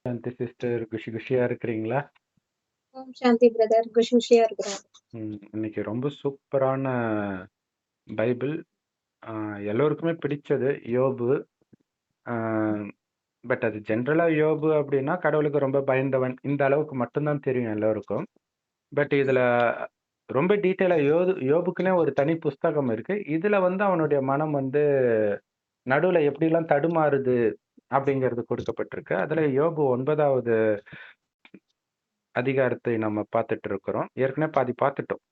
சாந்தி sister குஷி குஷியா இருக்கிறீங்களா? ஓம் சாந்தி brother. குஷியா இருக்கிறோம். இன்னைக்கு ரொம்ப சூப்பரான பைபிள். எல்லோருக்குமே பிடிச்சது யோபு. பட் அது ஜென்ரலா யோபு அப்படின்னா கடவுளுக்கு ரொம்ப பயந்தவன். இந்த அளவுக்கு மட்டும்தான் தெரியும் எல்லோருக்கும். பட் இதுல ரொம்ப டீட்டெயிலா யோபுக்குன்னே ஒரு தனி புஸ்தகம் இருக்கு. இதுல வந்து அவனுடைய மனம் வந்து நடுவுல எப்படிலாம் தடுமாறுது அப்படிங்கிறது கொடுக்கப்பட்டிருக்கு. அதுல யோபு 9வது அதிகாரத்தை நம்ம பார்த்துட்டு இருக்கிறோம். ஏற்கனவே பாதி பார்த்துட்டோம்.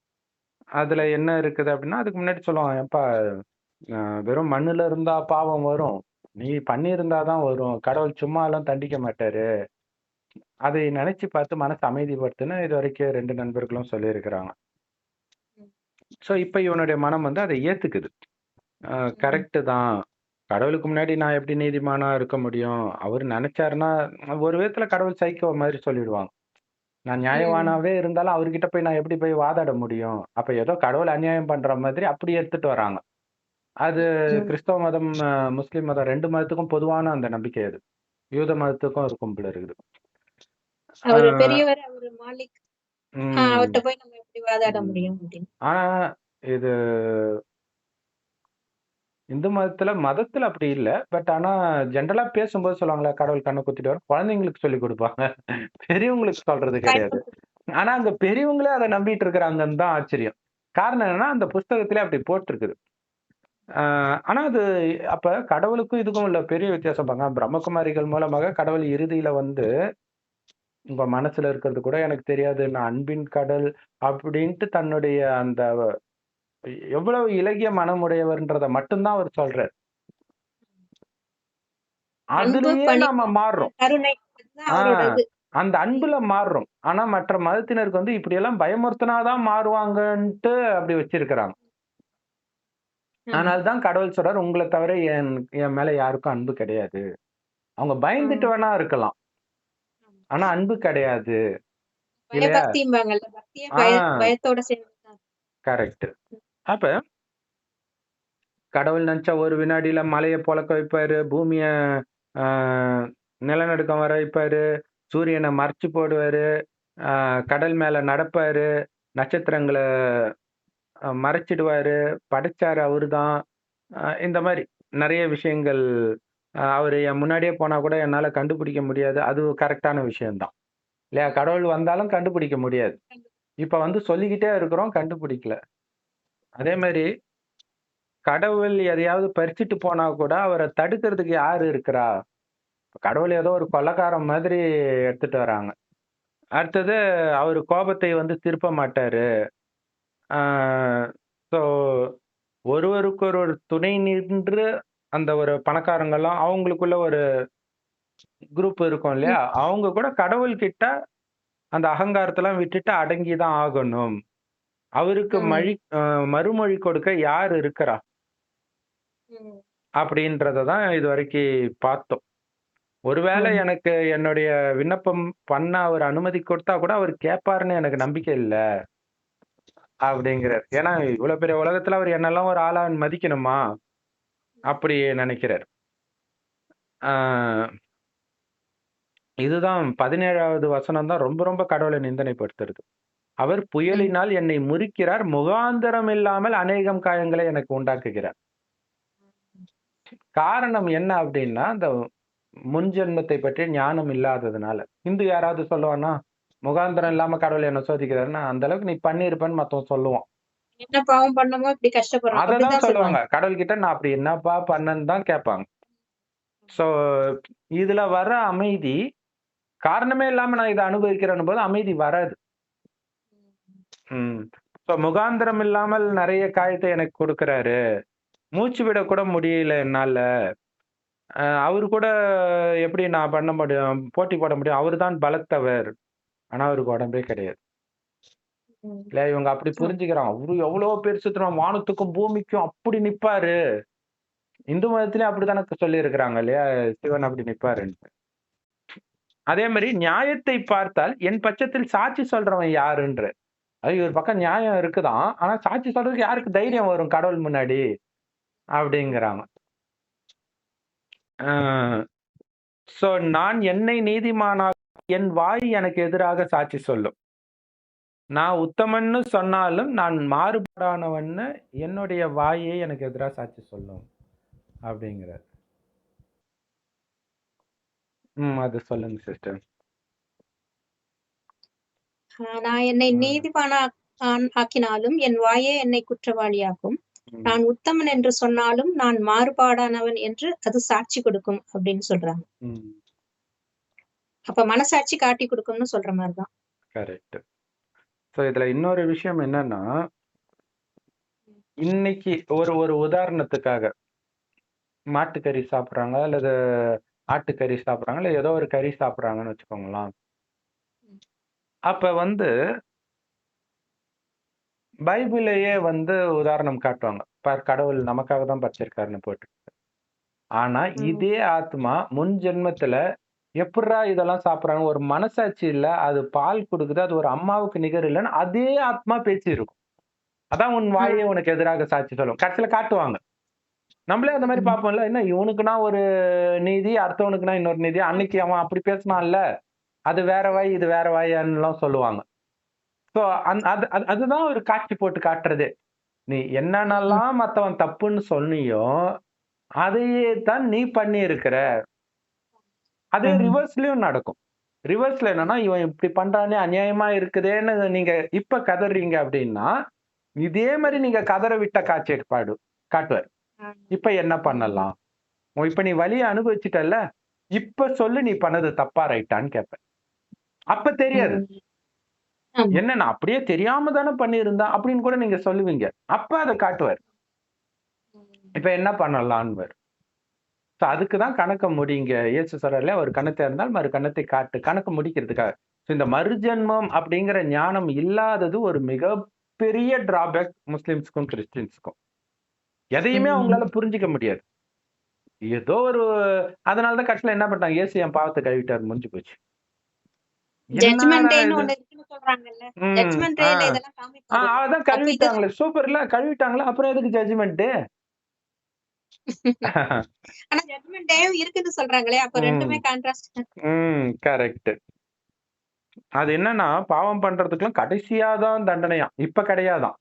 அதுல என்ன இருக்குது அப்படின்னா, அதுக்கு முன்னாடி சொல்லுவான், "ஏம்பா வெறும் மண்ணுல இருந்தா பாவம் வரும். நீ பண்ணியிருந்தா தான் வரும். கடவுள் சும்மாலாம் தண்டிக்க மாட்டாரு." அதை நினைச்சு பார்த்து மனச அமைதிப்படுத்துன்னு இதுவரைக்கும் 2 நண்பர்களும் சொல்லியிருக்கிறாங்க. ஸோ, இப்ப இவனுடைய மனம் வந்து அதை ஏத்துக்குது. கரெக்ட்டு தான். கடவுளுக்கு முன்னாடி நான் எப்படி நீதிமானா இருக்க முடியும்? அவரு நெனச்சாருன்னா ஒரு விதத்துல கடவுள் சைக்கோ மாரி சொல்லிடுவாங்க. நான் நியாயவானாவே இருந்தாலும் அவர்கிட்ட போய் நான் எப்படி போய் வாதாட முடியும்? அப்ப ஏதோ கடவுள் அநியாயம் பண்ற மாதிரி அப்படி எடுத்துட்டு வராங்க. அது கிறிஸ்தவ மதம், முஸ்லிம் மதம் 2 மதத்துக்கும் பொதுவான அந்த நம்பிக்கை அது. யூத மதத்துக்கும் இருக்கும் போல இருக்குது. அவரு ஆ, பெரியவர், அவரு மாலிக். ம். அவர்ட்ட போய் நம்ம எப்படி வாதாட ம். முடியும் அப்படின்னு. ஆனா, இது இந்து மதத்துல அப்படி இல்ல. பட் ஆனா ஜெனரலா பேசும்போது சொல்லுவாங்கல்ல, கடவுள் கண்ண குத்திடுவாரு. குழந்தைங்களுக்கு சொல்லிக் குடுப்பாங்க. பெரியவங்களுக்கு சொல்றது கிடையாது. பயன்படுத்து. ஆனா, அங்க பெரியவங்களே அத நம்பிட்டு இருக்கிறாங்கன்னு தான் ஆச்சரியம். காரணம் என்னன்னா, அந்த புஸ்தகத்திலே அப்படி போட்டிருக்குது. ஆ, ஆனா அது அப்ப கடவுளுக்கும் இதுக்கும் உள்ள பெரிய வித்தியாசம் பாருங்க. பிரம்மகுமாரிகள் மூலமாக கடவுள் இறுதியில வந்து, உங்க மனசுல இருக்கிறது கூட எனக்கு தெரியாது. நான் அன்பின் கடல் அப்படின்ட்டு தன்னுடைய அந்த எவ்வளவு இளகிய மனமுடையவர்ன்றத மட்டும் தான் அவர் சொல்றாரு. அன்பு, அதிலேயே நாம பணிவு, மாறுறோம். கருணை அதுதான் ஆ, அவரோட இது. அந்த அன்புல மாறுறோம். ஆனா மற்ற மதத்தினருக்கு வந்து இப்படியெல்லாம் பயமுறுத்தினா தான் மாறுவாங்கன்ட்டு அப்படி வச்சிருக்கிறாங்க. ஆமா. அதனால தான் கடவுள் சொல்றாரு, "உங்கள தவிர என் என் மேல யாருக்கும் அன்பு கிடையாது." அவங்க பயந்துட்டு ஆமா. வேணா இருக்கலாம். ஆமா. ஆனா அன்பு கிடையாது. இல்லையா? பயபக்திம்பாங்கல்ல. பக்தியே ஆ, பயத்தோட சேர்ந்ததுதான். கரெக்ட். அப்ப கடவுள் நெனச்சா ஒரு வினாடியில மலைய பொளக்க வைப்பாரு, பூமிய ஆ நிலநடுக்கம் வர வைப்பாரு, சூரியன மறைச்சு போடுவாரு, ஆ கடல் மேல நடப்பாரு, நட்சத்திரங்கள மறைச்சிடுவாரு, படைச்சாரு அவருதான். இந்த மாரி நெறைய விஷயங்கள். அவரு என் முன்னாடியே போனா கூட என்னால கண்டுபிடிக்க முடியாது. அது கரெக்ட்டான விஷயம் தான். இல்லையா? கடவுள் வந்தாலும் கண்டுபிடிக்க முடியாது. இப்ப வந்து சொல்லிக்கிட்டே இருக்கிறோம், கண்டுபிடிக்கல. அதே மாரி கடவுள் எதையாவது பறிச்சுட்டு போனா கூட அவர தடுக்கிறதுக்கு யாரு இருக்கிறா? கடவுள் ஏதோ ஒரு கொலைக்காரன் மாதிரி எடுத்துட்டு வராங்க. அடுத்தது அவரு கோபத்தை வந்து திருப்ப மாட்டாரு. ஆ, ஸோ ஒருவருக்கொருவர் துணை நின்று அந்த ஒரு பணக்காரங்கலாம் அவங்களுக்குள்ள ஒரு குரூப் இருக்கும் இல்லையா? அவங்க கூட கடவுள்கிட்ட அந்த அகங்காரத்தலாம் விட்டுட்டு அடங்கி தான் ஆகணும். அவருக்கு மறுமொழி கொடுக்க யார் இருக்கிறா? அப்படின்றத தான் இதுவரைக்கு பார்த்தோம். ஒருவேளை ஆமா. எனக்கு என்னுடைய விண்ணப்பம் பண்ண அவர் அனுமதி கொடுத்தா கூட அவர் கேட்பாருன்னு எனக்கு நம்பிக்கை இல்ல, அப்படிங்கிறார். ஏன்னா இவ்வளவு பெரிய உலகத்துல அவர் என்னெல்லாம் ஒரு ஆளா மதிக்கணுமா? அப்படி நினைக்கிறார். ஆ, இதுதான் 17வது வசனம் தான் ரொம்ப ரொம்ப கடவுளை நிந்தனைப்படுத்துறது. அவர் புயலினால் என்னை முறிக்கிறார். முகாந்திரம் இல்லாமல் அநேகம் காயங்களை எனக்கு உண்டாக்குகிறார். காரணம் என்ன அப்டின்னா, அந்த முன் ஜென்மத்தை பற்றிய ஞானம் இல்லாததுனால. இந்து யாராவது சொல்லுவானா? முகாந்திரம் இல்லாம கடவுள் என்ன சோதிக்கிறாருன்னா, அந்த அளவுக்கு நீ பண்ணியிருப்பன்னு மத்தவன் சொல்லுவான். என்ன பாவம் பண்ணமோ இப்படி கஷ்டப்படுறோம். அததான் அப்படிதான் சொல்லுவாங்க. சொல்லுவாங்க. கடவுள்கிட்ட நான் அப்படி என்னப்பா பண்ணேன்னு தான் கேட்பாங்க. ஸோ இதுல வர அமைதி, காரணமே இல்லாம நான் இத அனுபவிக்கிறேன்னும்போது அமைதி வராது. ம். ஸோ முகாந்திரம் இல்லாமல் நெறைய காயத்த எனக்கு குடுக்குறாரு. மூச்சு விட கூட முடியல என்னால. அவரு கூட எப்படி நான் பண்ண முடியும்? போட்டி போட முடியும்? அவரு தான் பலத்தவர். ஆனா அவருக்கு உடம்பே கிடையாது. ம். இல்ல இவங்க அப்படி புரிஞ்சுக்கிறாங்க. அவரு எவ்வளோ பெருசு தெரியுமா? வானத்துக்கும், பூமிக்கும் அப்படி நிப்பாரு. இந்து மதத்திலயும் அப்படித்தானே சொல்லியிருக்கிறாங்க இல்லையா? சிவன் அப்படி நிப்பாருன்ட்டு. அதே மாரி நியாயத்தை பார்த்தால் என் பட்சத்தில் சாட்சி சொல்றவன் யாருன்ற. அது இவர் பக்கம் நியாயம் இருக்குதாம். ஆனா சாட்சி சொல்றதுக்கு யாருக்கு தைரியம் வரும் கடவுள் முன்னாடி? அப்படிங்கிறாங்க. ஆ, சோ நான் என்னை நீதிமானாக என் வாய் எனக்கு எதிராக சாட்சி சொல்லும். நான் உத்தமன்னு சொன்னாலும் நான் மாறுபாடானவன்னு என்னுடைய வாயே எனக்கு எதிராக சாட்சி சொல்லும் அப்படிங்கிறார். அது சொல்லுங்க சிஸ்டர். நான் என்னை ஆக்கினாலும் என் வாயே என்னை குற்றவாளியாக்கும். நான் உத்தமன் என்று சொன்னாலும் நான் மாறுபாடானவன் என்று அது சாட்சி கொடுக்கும் அப்படின்னு சொல்றாங்க. அப்ப மனசாட்சி காட்டி கொடுக்கும்னு சொல்ற மாதிரிதான். கரெக்ட். சோ இதுல இன்னொரு விஷயம் என்னன்னா, இன்னைக்கு ஒரு ஒரு உதாரணத்துக்காக மாட்டுக்கறி சாப்பிடுறாங்க அல்லது ஆட்டுக்கறி சாப்பிடுறாங்க இல்ல ஏதோ ஒரு கறி சாப்பிடுறாங்கன்னு வச்சுக்கோங்களேன். அப்ப பைபிளையே உதாரணம் காட்டுவாங்க. கடவுள் நமக்காக தான் படைச்சிருக்காருன்னு போட்டு. ஆனா இதே ஆத்மா முன் ஜென்மத்துல எப்படா இதெல்லாம் சாப்பிடுறாங்க, ஒரு மனசாட்சி இல்ல, அது பால் கொடுக்குது, அது ஒரு அம்மாவுக்கு நிகர் இல்லைன்னு அதே ஆத்மா பேச்சு இருக்கும். அதான் உன் வாயே உனக்கு எதிராக சாட்சி சொல்லும். கடைசியில காட்டுவாங்க. நம்மளே அந்த மாதிரி பார்ப்போம்ல, என்ன இவனுக்குன்னா ஒரு நீதி, அடுத்தவனுக்குன்னா இன்னொரு நீதி. அன்னைக்கு அவன் அப்படி பேசினான்ல, அது வேற வாய், இது வேற வாயான்னுலாம் சொல்லுவாங்க. சோ அதுதான் ஒரு காட்சி போட்டு காட்டுறதே. நீ என்னென்னலாம் மத்தவன் தப்புன்னு சொன்னியோ அதையே தான் நீ பண்ணி இருக்கிற. அதே ரிவர்ஸ்லயும் நடக்கும். ரிவர்ஸ்ல என்னன்னா, இவன் இப்படி பண்றானே அநியாயமா இருக்குதேன்னு நீங்க இப்ப கதறீங்க அப்படின்னா, இதே மாதிரி நீங்க கதற விட்ட காட்சி காட்டுவார். இப்ப என்ன பண்ணலாம்? இப்ப நீ வலிய அனுபவிச்சுட்டல்ல, இப்ப சொல்லு நீ பண்ணது தப்பா ரைட்டான்னு கேட்பேன். அப்ப தெரியாது. என்ன நான் அப்படியே தெரியாம தானே பண்ணியிருந்தேன் அப்படின்னு கூட நீங்க சொல்லுவீங்க. அப்ப அதை காட்டுவார். இப்ப என்ன பண்ணலான்னு. அதுக்குதான் கணக்க முடிங்க. இயேசு சொல்றாருல, ஒரு கண்ணத்தை இருந்தால் மறு கண்ணத்தை காட்டு. கணக்கு முடிக்கிறதுக்காக. இந்த மறுஜென்மம் அப்படிங்கிற ஞானம் இல்லாதது ஒரு மிகப்பெரிய டிராபேக் முஸ்லிம்ஸ்க்கும் கிறிஸ்டியன்ஸ்க்கும். எதையுமே அவங்களால புரிஞ்சுக்க முடியாது. ஏதோ ஒரு அதனாலதான் கடைசியில என்ன பண்ணாங்க, இயேசு என் பாவத்தை கழுவிட்டாரு, முடிஞ்சு போச்சு. அதான் கழுவிட்டாங்களே, சூப்பர்ல கழுவிட்டாங்களா, அப்புறம் எதுக்கு ஜட்ஜ்மெண்ட்? ஆனா ஜட்ஜ்மென்ட் டேவும் இருக்குன்னு சொல்றாங்களே, அப்ப ரெண்டுமே கான்ட்ராஸ்ட். கரெக்ட். அது என்னன்னா, பாவம் பண்றதுக்குலாம் கடைசியா தான் தண்டனையா, இப்ப கிடையாதான்.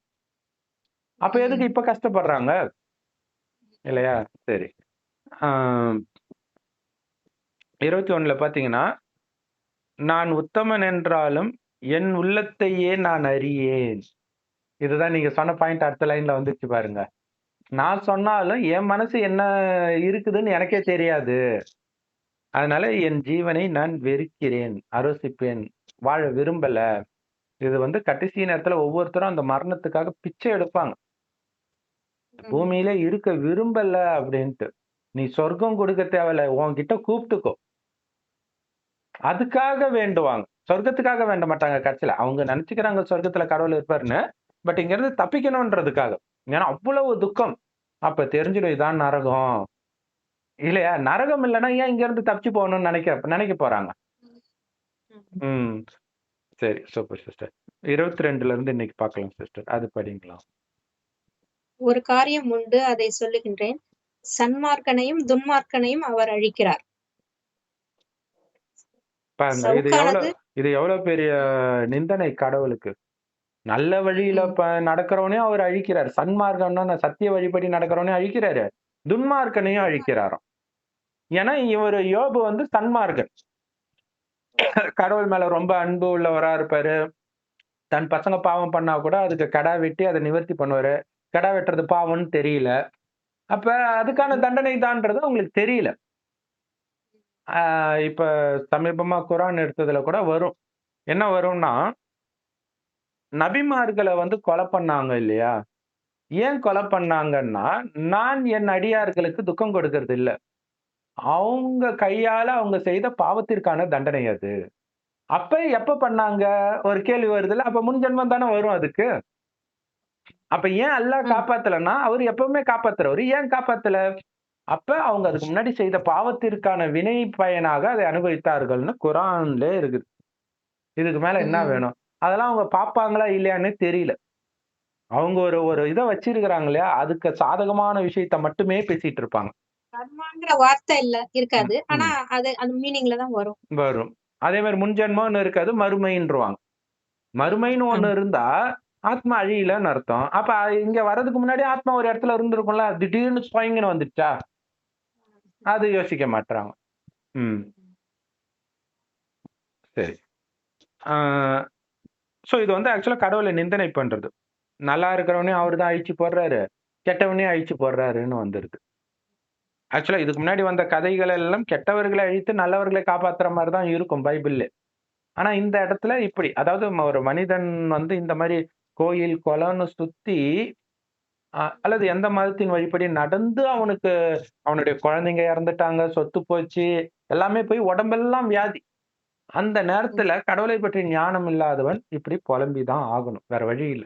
அப்ப எதுக்கு இப்ப கஷ்டப்படுறாங்க இல்லையா? சரி. 21 பாத்தீங்கன்னா, நான் உத்தமன் என்றாலும் என் உள்ளத்தையே நான் அறியேன். இதுதான் நீங்க சொன்ன பாயிண்ட் அடுத்த லைன்ல வந்துச்சு பாருங்க. நான் சொன்னாலும் என் மனசு என்ன இருக்குதுன்னு எனக்கே தெரியாது. அதனால என் ஜீவனை நான் வெறுக்கிறேன், அரோசிப்பேன், வாழ விரும்பல. இது கடைசி நேரத்துல ஒவ்வொருத்தரும் அந்த மரணத்துக்காக பிச்சை எடுப்பாங்க. பூமியில இருக்க விரும்பல அப்படின்ட்டு. நீ சொர்க்கம் கொடுக்க தேவையில்ல, உன்கிட்ட கூப்பிட்டுக்கோ. அதுக்காக வேண்டுவாங்க. சொர்க்கத்துக்காக வேண்ட மாட்டாங்க கடைசியில. அவங்க நினைச்சுக்கிறாங்க சொர்க்கத்துல கடவுள் இருப்பாருன்னு. பட் இங்க இருந்து தப்பிக்கணும்ன்றதுக்காக. ஏன்னா அவ்வளவு துக்கம். அப்ப தெரிஞ்சிடும் இதான் நரகம். இல்லையா? நரகம் இல்லைன்னா ஏன் இங்க இருந்து தப்பிச்சு போகணும்னு நினைக்க போறாங்க. சரி, சூப்பர் சிஸ்டர். 22 இருந்து இன்னைக்கு பார்க்கலாம் சிஸ்டர். அது படிங்களா? ஒரு காரியம் உண்டு, அதை சொல்லுகின்றேன். சன்மார்க்கனையும் துன்மார்க்கனையும் அவர் அழிக்கிறார். இது எவ்வளவு பெரிய நிந்தனை கடவுளுக்கு. நல்ல வழியில நடக்கிறவனையும் அவர் அழிக்கிறார். சன்மார்க்கம்னா சத்திய வழிபடி நடக்கிறவனையும் அழிக்கிறாரு, துன்மார்க்கனையும் அழிக்கிறாராம். ஏன்னா இவர் யோபு சன்மார்க்கன். கடவுள் மேல ரொம்ப அன்பு உள்ளவரா இருப்பாரு. தன் பசங்க பாவம் பண்ணா கூட அதுக்கு கடா வெட்டி அதை நிவர்த்தி பண்ணுவாரு. கடா வெட்டுறது பாவம்னு தெரியல. அப்ப அதுக்கான தண்டனை தான்ன்றது அவங்களுக்கு தெரியல. இப்ப சமீபமா குரான் எடுத்ததுல கூட வரும். என்ன வரும்னா, நபிமார்களை கொலை பண்ணாங்க இல்லையா? ஏன் கொலை பண்ணாங்கன்னா, நான் என் அடியார்களுக்கு துக்கம் கொடுக்கறது இல்ல, அவங்க கையால அவங்க செய்த பாவத்திற்கான தண்டனை அது. அப்ப எப்ப பண்ணாங்க ஒரு கேள்வி வருதுல்ல. அப்ப முன் ஜென்மம் தானே வரும் அதுக்கு. அப்ப ஏன் அல்லாஹ் காப்பாத்தலன்னா, அவர் எப்பவுமே காப்பாத்துறவர், ஏன் காப்பாத்தல? அப்ப அவங்க அதுக்கு முன்னாடி செய்த பாவத்திற்கான வினை பயனாக அதை அனுபவித்தார்கள்னு குரான்ல இருக்குது. இதுக்கு மேல என்ன வேணும்? அதெல்லாம் அவங்க பாப்பாங்களா இல்லையான்னு தெரியல. அவங்க ஒரு இதை வச்சிருக்கிறாங்க இல்லையா, அதுக்கு சாதகமான விஷயத்த மட்டுமே பேசிட்டு இருப்பாங்க. கர்மாங்கிற வார்த்தை இருக்காது. ம், ஆனா ம். அது அந்த மீனிங்ல தான் வரும். வரும். அதே மாரி முன்ஜென்மம்னு இருக்காது, மறுமைன்றுவாங்க. மறுமைன்னு ஒண்ணு ஆமா. இருந்தா, ஆத்மா அழியலன்னு அர்த்தம். அப்ப இங்க வர்றதுக்கு முன்னாடி ஆத்மா ஒரு இடத்துல இருந்திருக்கும்ல. திடீர்னு ஸ்வயங்ன்னு வந்துடுச்சா? அது யோசிக்க மாட்றாங்க. ம். சரி. ஆ சோ இது வந்து ஆக்சுவலா கடவுள நிந்தனை பண்றது. நல்லா இருக்கிறவனையும் அவரு தான் அழிச்சு போடுறாரு. கெட்டவனையும் அழிச்சு போடுறாருன்னு வந்துருது. ஆக்சுவலா இதுக்கு முன்னாடி வந்த கதைகள் எல்லாம் கெட்டவர்களை அழித்து நல்லவர்களை காப்பாத்துற மாரி தான் இருக்கும் பைபிள்ல. ஆனா இந்த இடத்துல இப்படி. அதாவது ஒரு மனிதன் வந்து இந்த மாரி கோயில், குளம்னு சுத்தி அல்லது எந்த மதத்தின் வழிப்படி நடந்து அவனுக்கு அவனுடைய குழந்தைங்க இறந்துட்டாங்க, சொத்து போச்சு, எல்லாமே போய் உடம்பெல்லாம் வியாதி. அந்த நேரத்துல கடவுளை பற்றி ஞானம் இல்லாதவன் இப்படி புலம்பி தான் ஆகணும். வேற வழி இல்ல.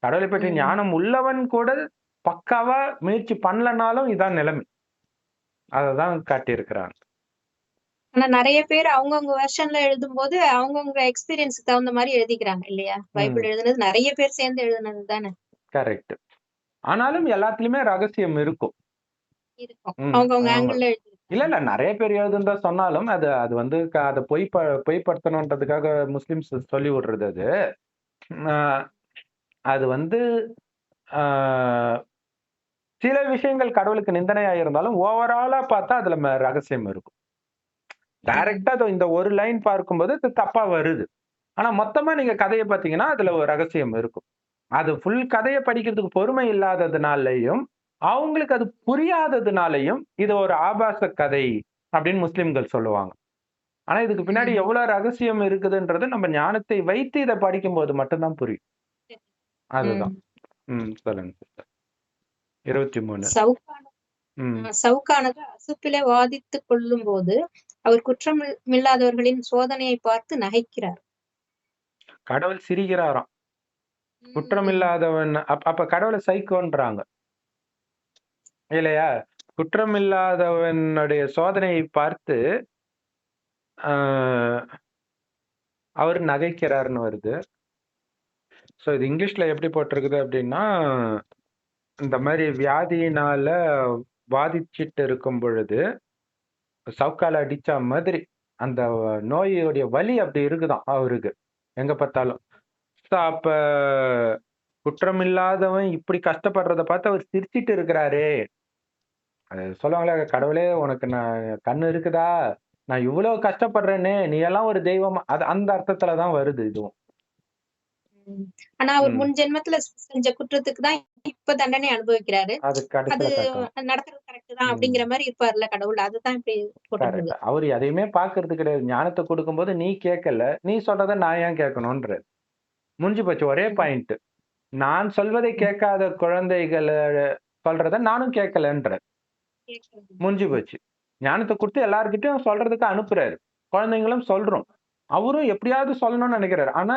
கடவுளை பற்றி ம். ஞானம் உள்ளவன் கூட பக்காவா முயற்சி பண்ணலனாலும் இதான் நிலைமை. அததான் காட்டியிருக்கிறாங்க. ஆனா நெறைய பேர் அவங்கவங்க வெர்ஷன்ல எழுதும்போது, அவங்கவங்க எக்ஸ்பீரியன்ஸ்க்கு தகுந்த மாரி எழுதிக்கிறாங்க இல்லையா? ம். பைபிள் எழுதுனது நெறைய பேர் சேர்ந்து எழுதுனது தானே! கரெக்ட். ஆனாலும் எல்லாத்துலயுமே ரகசியம் இருக்கும். இருக்கும். ம். அவங்கவங்க அவங்க ஆங்கிள்ல இல்ல, எழுதியிருக்காங்க. இல்ல. நெறைய பேர் எழுதுனதா சொன்னாலும், அது அது வந்து அத பொய்ப்படுத்தணுன்றதுக்காக முஸ்லிம்ஸ் சொல்லி விடுறது அது. அ அது வந்து அ சில விஷயங்கள் கடவுளுக்கு நிந்தனையா இருந்தாலும், ஓவராலா பார்த்தா அதுல ரகசியம் இருக்கும். ம். டைரக்ட்டா இந்த ஒரு லைன் பார்க்கும்போது அது தப்பா வருது. ஆனா மொத்தமா நீங்க கதைய பார்த்தீங்கன்னா, அதுல ஒரு ரகசியம் இருக்கும். அது ஃபுல் கதைய படிக்கிறதுக்கு பொறுமை இல்லாததுனாலயும், அவங்களுக்கு அது புரியாததுனாலயும், இது ஒரு ஆபாச கதை அப்படின்னு முஸ்லிம்கள் சொல்லுவாங்க. ஆனா இதுக்கு பின்னாடி ம். எவ்வளவு ரகசியம் இருக்குதுன்றது நம்ம ஞானத்தை வைத்து இத படிக்கும்போது மட்டும் தான் புரியும். அதுதான். ம். சொல்லுங்க சிஸ்டர். 23. சவுக்கான ம். சவுக்கானது அசுப்பிலே வாதித்துக் கொள்ளும்போது, அவர் குற்றமில்லாதவர்களின் சோதனையைப் பார்த்து நகைக்கிறார். கடவுள் சிரிக்கிறாராம். ம். குற்றமில்லாதவன் அப்ப கடவுள சைக்கோன்றாங்க. இல்லையா? குற்றமில்லாதவனுடைய சோதனையை பார்த்து, ஆ அவரு நகைக்கிறார்ன்னு வருது. இது இங்கிலீஷ்ல எப்படி போட்டிருக்குது அப்படின்னா, இந்த மாரி வியாதியினால பாதிச்சிட்டு இருக்கும் பொழுது, சவுக்கால அடிச்சா மாதிரி, அந்த நோயுடைய வலி அப்படி இருக்குதாம் அவருக்கு. எங்க பார்த்தாலும். அப்ப குற்றமில்லாதவன் இப்படி கஷ்டப்படுறத பார்த்து அவர் சிரிச்சிட்டு இருக்கிறாரே! அது சொல்லுவாங்கல்ல, "கடவுளே உனக்கு கண்ணு இருக்குதா? நான் இவ்ளோ கஷ்டப்படுறேனே! நீ எல்லாம் ஒரு தெய்வமா?" அது அந்த அர்த்தத்துல தான் வருது இதுவும். ம். ஆனா அவர் ம். முன் ஜென்மத்துல செஞ்ச குற்றத்துக்கு தான் இப்ப தண்டனை அனுபவிக்கிறாரு. அது அது கடைசில காட்டுவாங்க. நடக்கிறது கரெக்ட் தான் ம். அப்படிங்கிற மாரி இருப்பார்ல கடவுள். அதுதான் இப்படி கரெக்ட். போட்டிருந்தது. அவரு எதையுமே பார்க்கறது கிடையாது. ஞானத்த குடுக்கும்போது நீ கேட்கல. நீ சொல்றத நான் ஏன் கேட்கணுன்றாரு. முடிஞ்சு போச்சு. ஒரே ம். பாயிண்ட். நான் சொல்வதை ம். கேட்காத குழந்தைகள சொல்றத நானும் கேட்கலன்றாரு. கேட்கறது. முடிஞ்சு போச்சு. ஞானத்த குடுத்து எல்லார்கிட்டயும் சொல்றதுக்கு அனுப்புறாரு. குழந்தைங்களும் சொல்றோம். அவரும் எப்படியாவது சொல்லணும்னு நெனைக்கிறாரு. ஆனா,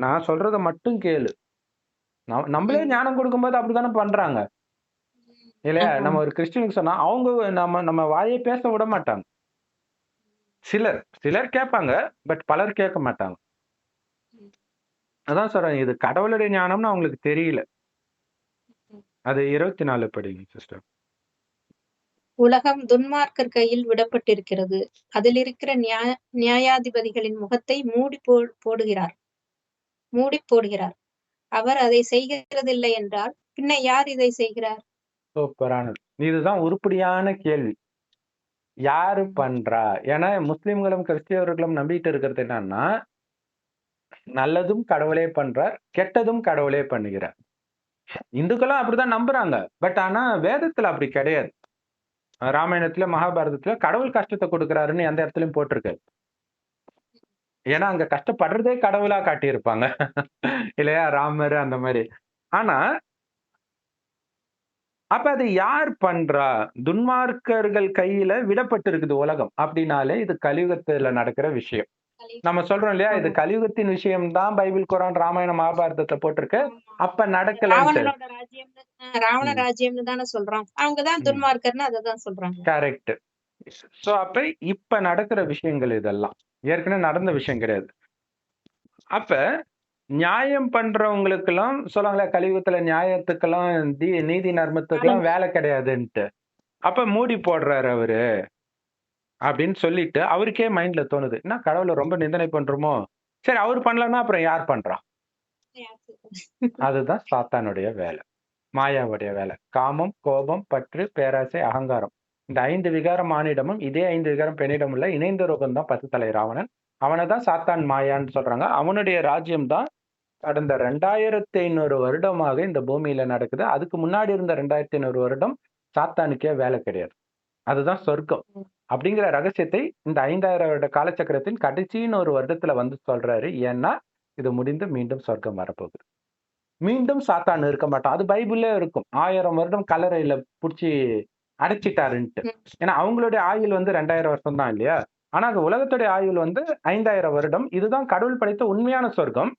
நான் சொல்றத மட்டும் கேளு. நம்மளே ம். ஞானம் குடுக்கும்போது அப்படித்தானே பண்றாங்க. இல்லையா? ஆமா. நம்ம ஒரு கிறிஸ்டியனுக்கு சொன்னா, அவங்க நம்ம நம்ம வாயே பேச விட மாட்டாங்க. சிலர் சிலர் கேட்பாங்க. பட் பலர் கேட்க மாட்டாங்க. ம். அதான் சொல்றேன். இது கடவுளுடைய ஞானம்னு அவங்களுக்கு தெரியல. ம். அது 24 படிங்க சிஸ்டர். உலகம் துன்மார்க்கர் கையில் விடப்பட்டிருக்கிறது. அதிலிருக்கிற நியாயாதிபதிகளின் முகத்தை மூடிப் போடுகிறார். அவர் அதை செய்கிறதில்லை என்றால், பின்ன யார் இதை செய்கிறார்? சூப்பரானது. இதுதான் உருப்படியான கேள்வி. யாரு ம். பண்றா? ஏன்னா முஸ்லிம்களும், கிறிஸ்தவர்களும் நம்பிட்டு இருக்கிறது என்னன்னா, நல்லதும் கடவுளே பண்றார், கெட்டதும் கடவுளே பண்ணுகிறார். இந்துக்களும் அப்படிதான் நம்புறாங்க. பட் ஆனா வேதத்துல அப்படி கிடையாது. ராமாயணத்துல, மகாபாரதத்துல கடவுள் கஷ்டத்த குடுக்குறாருன்னு எந்த இடத்துலயும் போட்டிருக்காது. ஏன்னா அங்க கஷ்டப்படுறதே கடவுளா காட்டியிருப்பாங்க. இல்லையா? ராமர் அந்த மாரி. ஆனா, அப்ப அது யார் பண்றா? துன்மார்க்கர்கள் கையில விடப்பட்டிருக்குது உலகம். அப்படின்னாலே இது கலியுகத்துல நடக்கிற விஷயம். நம்ம சொல்றோம் இல்லையா? இது ஆமா. கலியுகத்தின் விஷயம் தான் பைபிள், குரான், ராமாயணம், மகாபாரதத்துல போட்டிருக்கு. ஆமா. அப்ப அது நடக்கலன்ட்டு. ராவணனோட ராஜ்யம்னு ராவண ம், ராஜ்யம்னு தானே சொல்றோம். அவங்க தான் ம். துன்மார்க்கர்ன்னு அததான் சொல்றாங்க. கரெக்ட். அப்ப இப்ப நடக்கிற விஷயங்கள் இதெல்லாம். ஏற்கனவே நடந்த விஷயம் கிடையாது. அப்ப நியாயம் பண்றவங்களுக்கெல்லாம் சொல்லுவாங்கல்ல, கலியுகத்துல நியாயத்துக்கெல்லாம் நீதி காலம் தர்மத்துக்கெல்லாம் வேலை கிடையாதுன்ட்டு. அப்ப மூடி போடுறாரு அவரு அப்படின்னு சொல்லிட்டு அவருக்கே மைண்ட்ல தோணுது. என்ன கடவுள ரொம்ப நிந்தனை பண்றோமோ? சரி அவர் பண்ணலன்னா அப்புறம் யார் பண்றா? அதுதான் சாத்தானுடைய வேலை. மாயாவுடைய வேலை. காமம், கோபம், பற்று, பேராசை, அகங்காரம். இந்த 5 விகாரம் ஆணிடமும், இதே 5 விகாரம் பெண்ணிடம் உள்ள இணைந்த ரூபம் தான் 10 தலை ராவணன். அவனதான் சாத்தான் மாயான்னு சொல்றாங்க. அவனுடைய ராஜ்யம் தான் கடந்த 2500 வருடமாக இந்த பூமியில நடக்குது. அதுக்கு முன்னாடி இருந்த 2500 வருடம் சாத்தானுக்கே வேலை கிடையாது. அதுதான் சொர்க்கம். அப்படிங்கிற ரகசியத்தை இந்த 5000 வருட காலச்சக்கரத்தின் கடைசின்னு ஒரு வருடத்துல வந்து சொல்றாரு. ஏன்னா, இது முடிந்து மீண்டும் சொர்க்கம் வரப்போகுது. மீண்டும் சாத்தான் இருக்க மாட்டான். அது பைபிள்லயே இருக்கும். 1000 வருடம் கல்லறையில புடிச்சு அடைச்சிட்டாருன்ட்டு. ஏன்னா அவங்களுடைய ஆயுள் வந்து 2000 வருஷம் தான் இல்லையா? ஆனா அந்த உலகத்துடைய ஆயுள் வந்து 5000 வருடம். இதுதான் கடவுள் படைத்த உண்மையான சொர்க்கம்.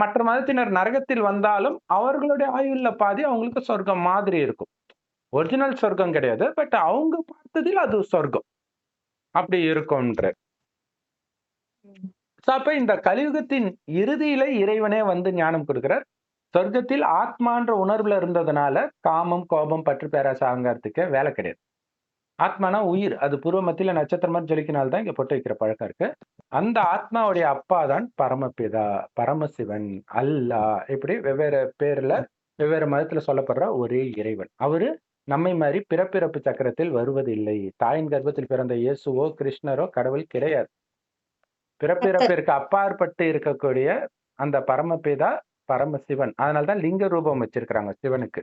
மற்ற மதத்தினர் நரகத்தில் வந்தாலும் அவர்களுடைய ஆயுள்ல பாதி அவங்களுக்கு சொர்க்கம் மாதிரி இருக்கும். ஒரிஜினல் சொர்க்கம் கிடையாது. பட் அவங்க பார்த்ததில் அது சொர்க்கம். அப்படி இருக்கும்ன்றார். அப்ப இந்த கலியுகத்தின் இறுதியில இறைவனே வந்து ஞானம் கொடுக்கிறார். சொர்க்கத்தில் ஆத்மான்ற உணர்வுல இருந்ததுனால காமம், கோபம், பற்று, பேராசை, அகங்காரத்துக்கு வேலை கிடையாது. ஆத்மானா உயிர். அது பூர்வ மத்தியில நட்சத்திரம் மாதிரி ஜொலிக்கினால தான் இங்க பொட்டு வைக்கிற பழக்கம் இருக்கு. அந்த ஆத்மாவுடைய அப்பா தான் பரமபிதா, பரமசிவன், அல்லாஹ் இப்படி வெவ்வேறு பேர்ல வெவ்வேறு மதத்துல சொல்லப்படுற ஒரே இறைவன். அவரு நம்மை மாதிரி பிறப்பிறப்பு சக்கரத்தில் வருவதில்லை. தாயின் கர்ப்பத்தில் பிறந்த இயேசுவோ கிருஷ்ணரோ கடவுள் கிடையாது. பிறப்பிறப்பிற்கு அப்பாற்பட்டு இருக்கக்கூடிய அந்த பரமபிதா பரமசிவன். அதனாலதான் லிங்க ரூபம் வச்சிருக்கிறாங்க சிவனுக்கு.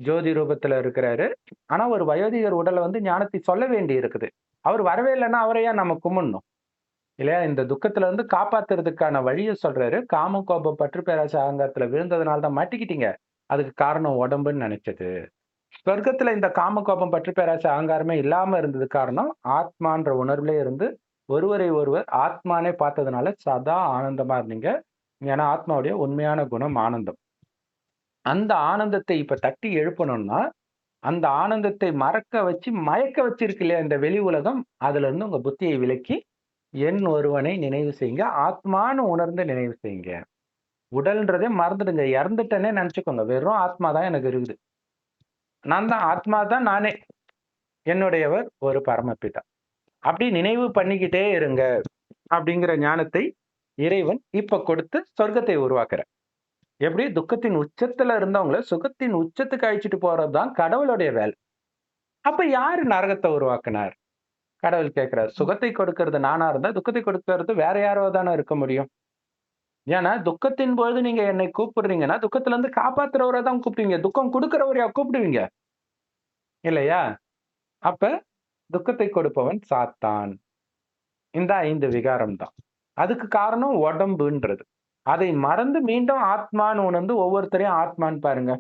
ஜோதி ரூபத்துல இருக்கிறாரு. ஆனா ஒரு வயோதிகர் உடலை வந்து ஞானத்தை சொல்ல வேண்டி இருக்குது. அவர் வரவே இல்லைன்னா அவரையா நம்ம கும்பிடணும் இல்லையா? இந்த துக்கத்துல இருந்து காப்பாத்துறதுக்கான வழியை சொல்றாரு. காம கோபம் பற்று பேராசை அகங்காரத்துல விழுந்ததுனால தான் மாட்டிக்கிட்டீங்க. அதுக்கு காரணம் உடம்புன்னு நினைச்சது. சொர்க்கத்துல இந்த காம கோபம் பற்று பேராசை அகங்காரமே இல்லாம இருந்தது காரணம் ஆத்மான்ற உணர்வுல இருந்து ஒருவரை ஒருவர் ஆத்மானே பார்த்ததுனால சதா ஆனந்தமா இருந்தீங்க. ஏன்னா ஆத்மாவுடைய உண்மையான குணம் ஆனந்தம். அந்த ஆனந்தத்தை இப்ப தட்டி எழுப்பணும்னா அந்த ஆனந்தத்தை மறக்க வச்சு மயக்க வச்சிருக்கு இல்லையா இந்த வெளி உலகம், அதுல இருந்து உங்க புத்தியை விலக்கி என் ஒருவனை நினைவு செய்யுங்க. ஆத்மான்னு உணர்ந்து நினைவு செய்யுங்க. உடல்ன்றதே மறந்துடுங்க. இறந்துட்டேனே நினைச்சுக்கோங்க. வெறும் ஆத்மா தான் எனக்கு இருக்குது. நான் தான் ஆத்மா தான் நானே. என்னுடையவர் ஒரு பரமபிதா. அப்படி நினைவு பண்ணிக்கிட்டே இருங்க அப்படிங்கிற ஞானத்தை இறைவன் இப்ப கொடுத்து சொர்க்கத்தை உருவாக்குறார். எப்படி துக்கத்தின் உச்சத்துல இருந்தவங்கள சுகத்தின் உச்சத்துக்கு அழிச்சிட்டு போறதுதான் கடவுளுடைய வேலை. அப்ப யாரு நரகத்தை உருவாக்குனார்? கடவுள் கேட்கிறார். சுகத்தை கொடுக்கிறது நானா இருந்தா துக்கத்தை கொடுக்கிறது வேற யாரோ தானே இருக்க முடியும். ஏன்னா துக்கத்தின் பொழுது நீங்க என்னை கூப்பிடுறீங்கன்னா துக்கத்துல இருந்து காப்பாத்துறவரை தான் கூப்பிடுவீங்க. துக்கம் கொடுக்கிறவரையா கூப்பிடுவீங்க இல்லையா? அப்ப துக்கத்தை கொடுப்பவன் சாத்தான். இந்த 5 விகாரம் தான். அதுக்கு காரணம் உடம்புன்றது. அதை மறந்து மீண்டும் ஆத்மான்னு உணர்ந்து ஒவ்வொருத்தரையும் ஆத்மான்னு பாருங்க.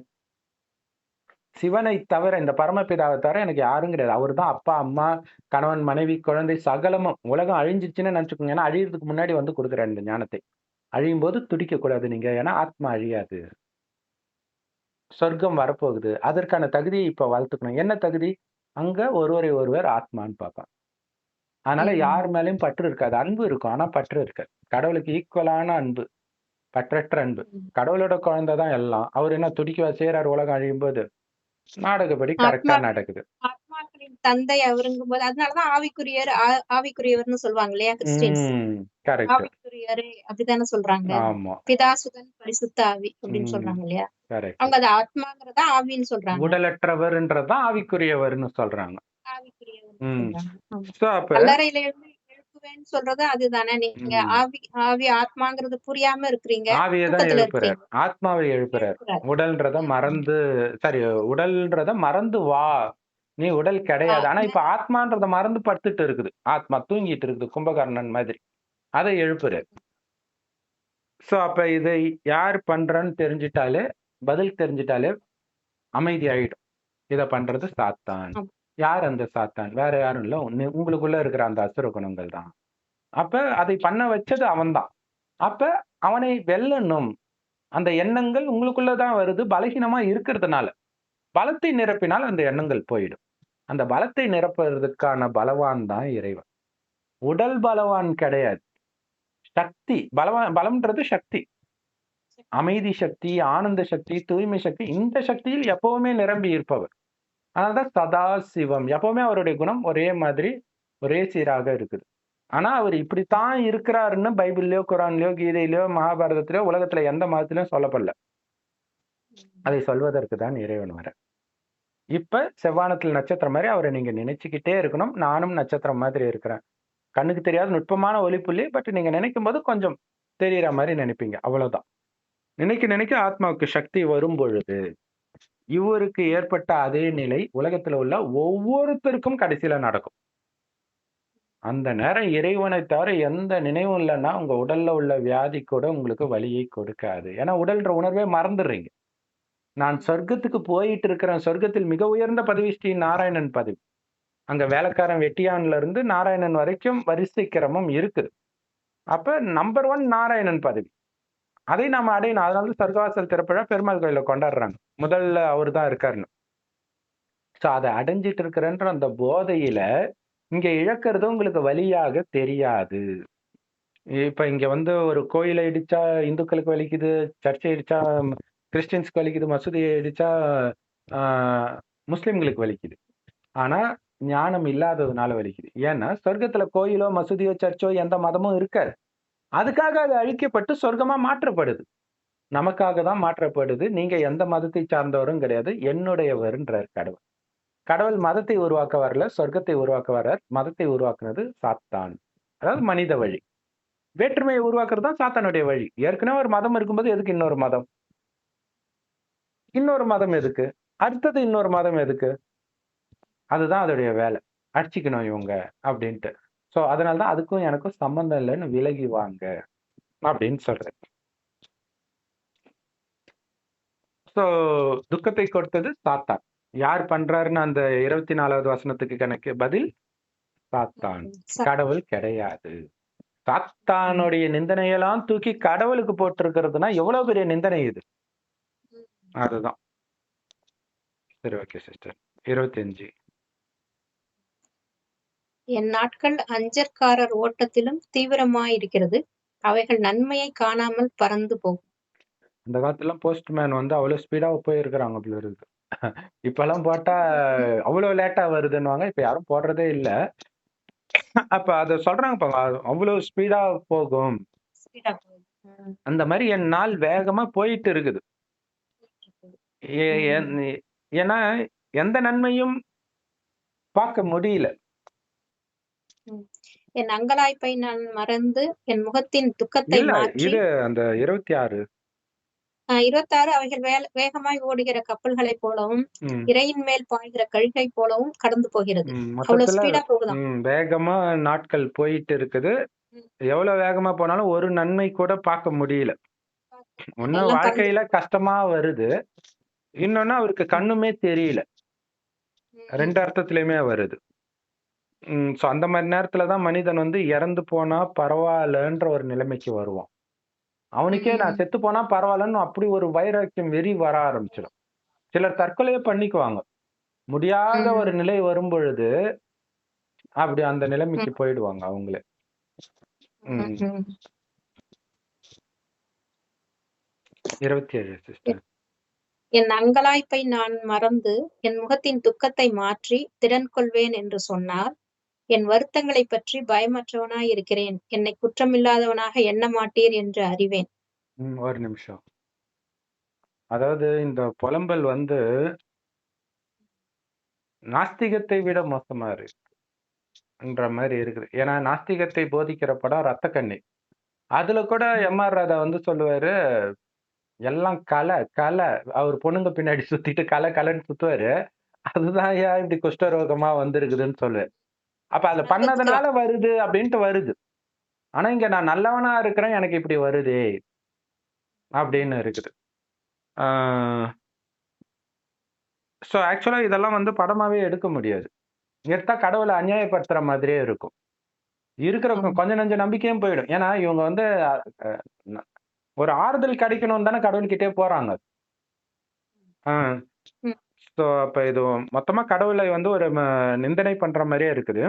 சிவனை தவிர இந்த பரமபிதாவை தவிர எனக்கு யாரும் கிடையாது. அவர் தான் அப்பா, அம்மா, கணவன், மனைவி, குழந்தை சகலமும். உலகம் அழிஞ்சிச்சுன்னு நினைச்சுக்கோங்க. ஏன்னா அழியறதுக்கு முன்னாடி வந்து கொடுக்குறாரு இந்த ஞானத்தை. அழியும் போது துடிக்க கூடாது நீங்க. ஏன்னா ஆத்மா அழியாது. சொர்க்கம் வரப்போகுது. அதற்கான தகுதியை இப்ப வளர்த்துக்கணும். என்ன தகுதி? அங்க ஒருவரை ஒருவர் ஆத்மான்னு பார்ப்பான். அதனால யார் மேலயும் பற்று இருக்காது. அன்பு இருக்கும். ஆனா பற்று இருக்காது. கடவுளுக்கு ஈக்குவலான அன்பு. பற்றற்ற அன்பு. கடவுளோட குழந்தை தான் எல்லாம். அவர் என்ன துடிக்கவா செய்றார் உலகம் அழியும் போது? நாடகப்படி கரெக்டா நடக்குது. ஆத்மாக்களின் தந்தை அவருங்கும் போது அதனாலதான் ஆவிக்குரியவர்னு சொல்லுவாங்க இல்லையா கிறிஸ்டியன்ஸ். கரெக்ட். ஆவிக்குரியவரே அப்படித்தானே சொல்றாங்க. ஆமா. பிதா சுதன் பரிசுத்த ஆவி அப்படின்னு சொல்றாங்க இல்லையா? கரெக்ட். அவங்க அது ஆத்மாங்கிறத ஆவின்னு சொல்றாங்க. உடலற்றவர்ன்றதான் ஆவிக்குரியவர்னு சொல்றாங்க. ஆவிக்குரியவர் சொல்றாங்க. ஆமா. So, அப்ப கல்லறையில இருந்து எழுப்புவேன்னு சொல்றது அதுதானே. நீங்க ஆவி ஆத்மாங்கிறது புரியாம இருக்கிறீங்க. ஆவியை தான் துக்கத்துல எழுப்புறார். இருக்கீங்க. ஆத்மாவை எழுப்புறார். எழுப்புறார். உடல்ன்றத மறந்து உடல்ன்றத மறந்து வா. நீ உடல் கிடையாது. ஆனா இப்ப ஆத்மான்றத மறந்து படுத்துட்டு இருக்குது. ஆத்மா தூங்கிட்டு இருக்குது கும்பகர்ணன் மாதிரி. அதை எழுப்புறார். சோ அப்ப இதை யார் பண்றன்னு தெரிஞ்சிட்டாலே பதில் தெரிஞ்சிட்டாலே அமைதி ஆயிடும். இத பண்றது சாத்தான். யார் அந்த சாத்தான்? வேற யாரும் இல்ல. உங்களுக்குள்ள இருக்கிற அந்த அசுர குணங்கள் தான். அப்ப அதை பண்ண வச்சது அவன்தான். அப்ப அவனை வெல்லணும். அந்த எண்ணங்கள் உங்களுக்குள்ளதான் வருது. பலகீனமா இருக்கிறதுனால. பலத்தை நிரப்பினால் அந்த எண்ணங்கள் போயிடும். அந்த பலத்தை நிரப்புறதுக்கான பலவான் தான் இறைவன். உடல் பலவான் கிடையாது. சக்தி பலம்ன்றது சக்தி. அமைதி சக்தி, ஆனந்த சக்தி, தூய்மை சக்தி, இந்த சக்தியில் எப்பவுமே நிரம்பி இருப்பவர். அதனாலதான் சதா சிவம். எப்பவுமே அவருடைய குணம் ஒரே மாதிரி, ஒரே சீராக இருக்குது. ஆனா அவர் இப்படித்தான் இருக்கிறாருன்னு பைபிள்லயோ, குரான்லயோ, கீதையிலயோ, மகாபாரதத்திலயோ, உலகத்துல எந்த மதத்திலயும் சொல்லப்படல. அதை சொல்வதற்கு தான் இறைவன் வரார். இப்ப செவ்வானத்தில் நட்சத்திரம் மாரி அவர நீங்க நினைச்சுக்கிட்டே இருக்கணும். நானும் நட்சத்திரம் மாதிரி இருக்கிறேன். கண்ணுக்கு தெரியாத நுட்பமான ஒளிப்புள்ளி. பட் நீங்க நினைக்கும்போது கொஞ்சம் தெரியிற மாரி நினைப்பீங்க. அவ்வளவுதான். நினைக்க நினைக்க ஆத்மாவுக்கு சக்தி வரும் பொழுது, இவருக்கு ஏற்பட்ட அதே நிலை உலகத்துல உள்ள ஒவ்வொருத்தருக்கும் கடைசியில நடக்கும். அந்த நேரம் இறைவனைத் தவிர எந்த நினைவும் இல்லன்னா, உங்க உடல்ல உள்ள வியாதி கூட உங்களுக்கு வலியை கொடுக்காது. ஏன்னா உடல்ன்ற உணர்வே மறந்துடுறீங்க. நான் சொர்க்கத்துக்கு போயிட்டு இருக்கிறேன். சொர்க்கத்தில் மிக உயர்ந்த பதவி ஸ்ரீ நாராயணன் பதவி. அங்க வேலைக்காரன் வெட்டியான்ல இருந்து நாராயணன் வரைக்கும் வரிசை கிரமம் இருக்குது. அப்ப நம்பர் 1 நாராயணன் பதவி. அதை நாம அடையணும். அதனால தான் சொர்க்கவாசல் திறப்பு விழா பெருமாள் கோயில்ல கொண்டாடுறாங்க. முதல்ல அவரு தான் இருக்காருன்னு. சோ அத அடைஞ்சிட்டு இருக்கிறேன்ற அந்த போதையில, இங்க இழக்கிறது உங்களுக்கு வலியாக தெரியாது. இப்ப இங்க வந்து ஒரு கோயில இடிச்சா இந்துக்களுக்கு வலிக்குது, சர்ச்சை இடிச்சா கிறிஸ்டியன்ஸ்க்கு வலிக்குது, மசூதிய இடிச்சா ஆ முஸ்லிம்களுக்கு வலிக்குது. ஆனா ஞானம் இல்லாததுனால வலிக்குது. ஏன்னா சொர்க்கத்துல கோயிலோ, மசூதியோ, சர்ச்சோ எந்த மதமும் இருக்காது. அதுக்காக அது அழிக்கப்பட்டு சொர்க்கமா மாற்றப்படுது. நமக்காக தான் மாற்றப்படுது. நீங்க எந்த மதத்தை சார்ந்தவரும் கிடையாது. என்னுடையவர்ன்றார் கடவுள். கடவுள் மதத்தை உருவாக்க வரல, சொர்க்கத்தை உருவாக்க வரார். மதத்தை உருவாக்குனது சாத்தான். அதாவது மனித வழி. வேற்றுமையை உருவாக்குறது தான் சாத்தானுடைய வழி. ஏற்கனவே ஒரு மதம் இருக்கும்போது எதுக்கு இன்னொரு மதம்? இன்னொரு மதம் எதுக்கு? அடுத்தது இன்னொரு மதம் எதுக்கு? அதுதான் அதோடைய வேலை. அடிச்சுக்கணும் இவங்க அப்படின்ட்டு. சோ அதனால தான் அதுக்கும் எனக்கும் சம்பந்தம் இல்லன்னு விலகி வாங்க அப்படின்னு சொல்றேன். சோ துக்கத்தை கொடுத்தது சாத்தான். யார் பண்றாருன்னு அந்த 24வது வசனத்துக்கு கணக்கு பதில் சாத்தான். கடவுள் கிடையாது. சாத்தானுடைய நிந்தனையெல்லாம் தூக்கி கடவுளுக்கு போட்டிருக்கிறதுனா எவ்வளவு பெரிய நிந்தனை இது. அதுதான். சரி ஓகே சிஸ்டர். 25. என் நாட்கள் அஞ்சற்காரர் ஓட்டத்திலும் தீவிரமாயிருக்கிறது. அவைகள் நன்மையை காணாமல் பறந்து போகும். அந்த காலத்துல போஸ்ட்மேன் வந்து அவ்வளவு ஸ்பீடா போயிருக்கிறாங்க போல இருக்கு. இப்பெல்லாம் போட்டா அவ்வளவு லேட்டா வருதுன்னுவாங்க. இப்ப யாரும் போடுறதே இல்ல. அப்ப அத சொல்றாங்க பாருங்க. அவ்வளவு ஸ்பீடா போகும். ஸ்பீடா போகுது. ம். அந்த மாதிரி என் நாள் வேகமா போயிட்டு இருக்குது. ஏ- ம். ஏன்- ஏன்னா எந்த நன்மையும் பார்க்க முடியல. ம். என் அங்கலாய்ப்பை நான் மறந்து என் முகத்தின் துக்கத்தை இல்ல மாற்றி இது அந்த 26. 26 அவைகள் வேகமாய் ஓடுகிற கப்பல்களைப் போலவும் ம், இரையின் மேல் பாய்கிற கழுகை போலவும் கடந்து போகிறது. அவ்வளவு மொத்தத்துல ஸ்பீடா போகுதாம். வேகமா நாட்கள் போயிட்டு இருக்குது. ம். எவ்வளவு வேகமா போனாலும் ஒரு நன்மை கூட பார்க்க முடியல. ஒண்ணு எல்லாம் பறந்து வாழ்க்கையில கஷ்டமா வருது. இன்னொன்னு அவருக்கு கண்ணுமே தெரியல. ம். 2 அர்த்தத்திலயுமே வருது. சோ அந்த மாதிரி நேரத்துல தான் மனிதன் வந்து இறந்து போனா பரவாயில்லன்ற ஒரு நிலைமைக்கு வருவான். அவனுக்கே நான் ம். செத்து போனா பரவாயில்லன்னு அப்படி ஒரு வைராக்கியம் வெறி வர ஆரம்பிச்சிடும். சிலர் தற்கொலையே பண்ணிக்குவாங்க. முடியாத ஒரு ம். நிலை வரும் பொழுது அப்படி அந்த நிலைமைக்கு ம். போயிடுவாங்க அவங்களே. ம். ம். 27 சிஸ்டர். என் அங்கலாய்ப்பை நான் மறந்து என் முகத்தின் துக்கத்தை மாற்றி திடன் கொள்வேன் என்று சொன்னார். என் வருத்தங்களைப் பற்றி பயமற்றவனாய் இருக்கிறேன். என்னை குற்றமில்லாதவனாக எண்ண மாட்டீர் என்று அறிவேன். ஒரு நிமிஷம். அதாவது இந்த புலம்பல் வந்து நாஸ்திகத்தை விட மோசமா இருக்குன்ற மாதிரி இருக்குது. ஏன்னா நாஸ்திகத்தை போதிக்கிற படம் ரத்த கண்ணீர். அதுல கூட எம்.ஆர். ராதா வந்து சொல்லுவாரு, எல்லாம் கலை கலை. அவர் பொண்ணுங்க பின்னாடி சுத்திட்டு கலைன்னு சுத்துவாரு. அதுதான் ஏன் இப்படி குஷ்டரோகமா வந்திருக்குதுன்னு சொல்லுவாரு. அப்ப அத பண்ணதுனால நல்லதுக்குதான். வருது அப்படின்ட்டு வருது. ஆனா இங்க நான் நல்லவனா இருக்கிறேன், எனக்கு இப்படி வருதே அப்படின்னு இருக்குது. சோ ஆக்சுவலா இதெல்லாம் வந்து படமாவே எடுக்க முடியாது. எடுத்தா கடவுள அநியாயப்படுத்துற மாதிரியே இருக்கும். இருக்கிற ஆமா. கொஞ்சம் நெஞ்ச நம்பிக்கையும் போயிடும். ஏன்னா இவங்க வந்து அ ந ஒரு ஆறுதல் கிடைக்கணும்னு தானே கடவுள்கிட்டயே போறாங்க. ஆ. ம். சோ அப்ப இது மொத்தமா கடவுளை வந்து ஒரு நிந்தனை பண்ற மாரியே இருக்குது.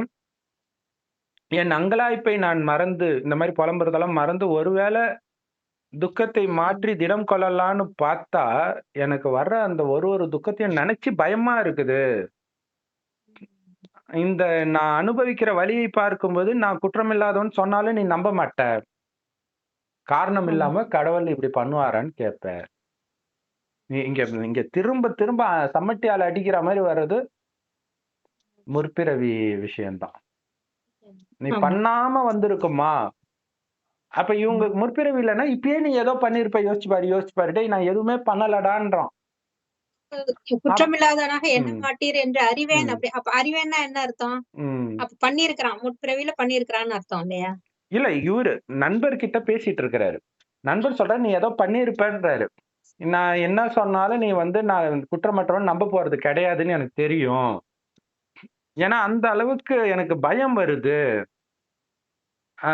என் அங்கலாய்ப்பை நான் மறந்து, இந்த மாரி புலம்புறதெல்லாம் மறந்து ஒருவேள துக்கத்தை ம். மாற்றி திடம் கொள்ளலான்னு பார்த்தா, எனக்கு வர்ற அந்த ஒரு துக்கத்தையும் நெனச்சு பயமா இருக்குது. இந்த நான் அனுபவிக்கிற வலியை பார்க்கும்போது நான் குற்றமில்லாதவன் சொன்னாலும் நீ நம்ப மாட்ட. காரணம் ஆமா. இல்லாம கடவுள் இப்படி பண்ணுவாரான்னு கேட்ப. இங்க இங்க திரும்ப திரும்ப சம்மட்டியால அடிக்கிற மாதிரி வர்றது முற்பிறவி விஷயம்தான். நீ ஆமா. பண்ணாம வந்திருக்குமா? அப்ப இவங்க முற்பிறவி இல்லைன்னா இப்பயே நீ ஏதோ பண்ணிருப்ப, யோசிச்சு பாரு, யோசிச்சு பாரு. டேய் நான் எதுவுமே பண்ணலடான்றான். அப் குற்றமில்லாதவனாக எண்ண ம், மாட்டீர் என்று அறிவேன். ம், அப்படி அப்ப அறிவேன்னா என்ன அர்த்தம்? ம். அப்ப பண்ணியிருக்கிறான். முற்பிறவியில பண்ணியிருக்கிறான்னு அர்த்தம் இல்லையா? இல்ல இவரு நண்பர்கிட்ட பேசிட்டு இருக்கிறாரு. நண்பர் சொல்றாரு, "நீ ஏதோ பண்ணியிருப்பன்றாரு." நான் என்ன சொன்னாலும் நீ வந்து நான் குற்றமற்றவன் நம்ப போறது கிடையாதுன்னு எனக்கு தெரியும். ஏன்னா அந்த அளவுக்கு எனக்கு பயம் வருது. ஆ,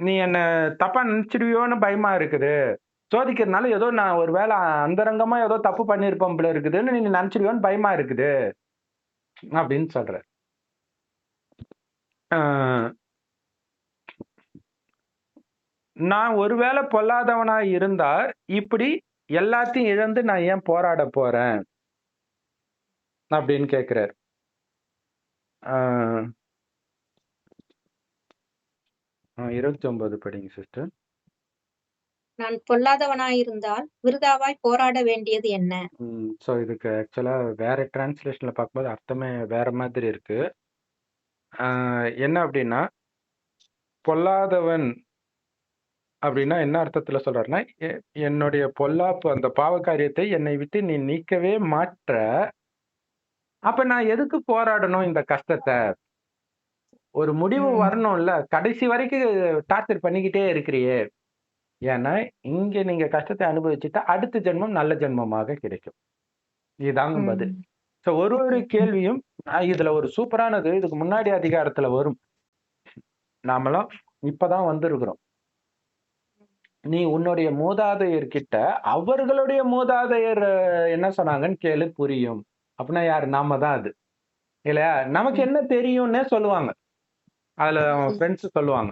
நீ என்ன தப்பா நினைச்சிடுவியோன்னு பயமா இருக்குது. சோதிக்கிறதுனால ஏதோ நான் ஒரு வேளை அந்தரங்கமா ஏதோ தப்பு பண்ணியிருப்பேன் போல இருக்குதுன்னு நீ நினைச்சிடுவியோன்னு பயமா இருக்குது அப்படின்னு சொல்றாரு. ஆ, நான் ஒருவேளை பொல்லாதவனா இருந்தா இப்படி எல்லாத்தையும் இழந்து நான் ஏன் போராட போறேன் அப்படின்னு கேக்குறாரு. ஆ, 29 படிங்க சிஸ்டர். நான் பொல்லாதவனாயிருந்தால் விருதாவாய் போராட வேண்டியது என்ன? ஸோ இதுக்கு ஆக்சுவலா வேற டிரான்ஸ்லேஷன்ல பார்க்கும்போது அர்த்தமே வேற மாதிரி இருக்கு. என்ன அப்படின்னா, பொல்லாதவன் அப்படின்னா என்ன அர்த்தத்துல சொல்றாருன்னா, என்னுடைய பொல்லாப்பு அந்த பாவ காரியத்தை என்னை விட்டு நீ நீக்கவே மாட்ற. அப்ப நான் எதுக்கு போராடணும் இந்த கஷ்டத்த? ஒரு முடிவு ம். வரணும்ல. கடைசி வரைக்கும் டார்ச்சர் பண்ணிக்கிட்டே இருக்கிறியே. ஏன்னா, இங்க நீங்க கஷ்டத்தை அனுபவிச்சுட்டா, அடுத்த ஜென்மம் நல்ல ஜென்மமாக கிடைக்கும். இதுதாங்க பதில். ம். ஸோ ஒரு ஒரு ம். கேள்வியும் இதுல ஒரு சூப்பரானது இதுக்கு முன்னாடி அதிகாரத்துல வரும். நாமெல்லாம் இப்பதான் வந்திருக்கிறோம். நீ உன்னுடைய மூதாதையர்கிட்ட அவர்களுடைய மூதாதையர் என்ன சொன்னாங்கன்னு கேளு புரியும். அப்படின்னா யாரு? நாம தான் அது. இல்லையா? நமக்கு ம். என்ன தெரியும்னே சொல்லுவாங்க. அதுல அவன் ம். ஃப்ரெண்ட்ஸ் சொல்லுவாங்க.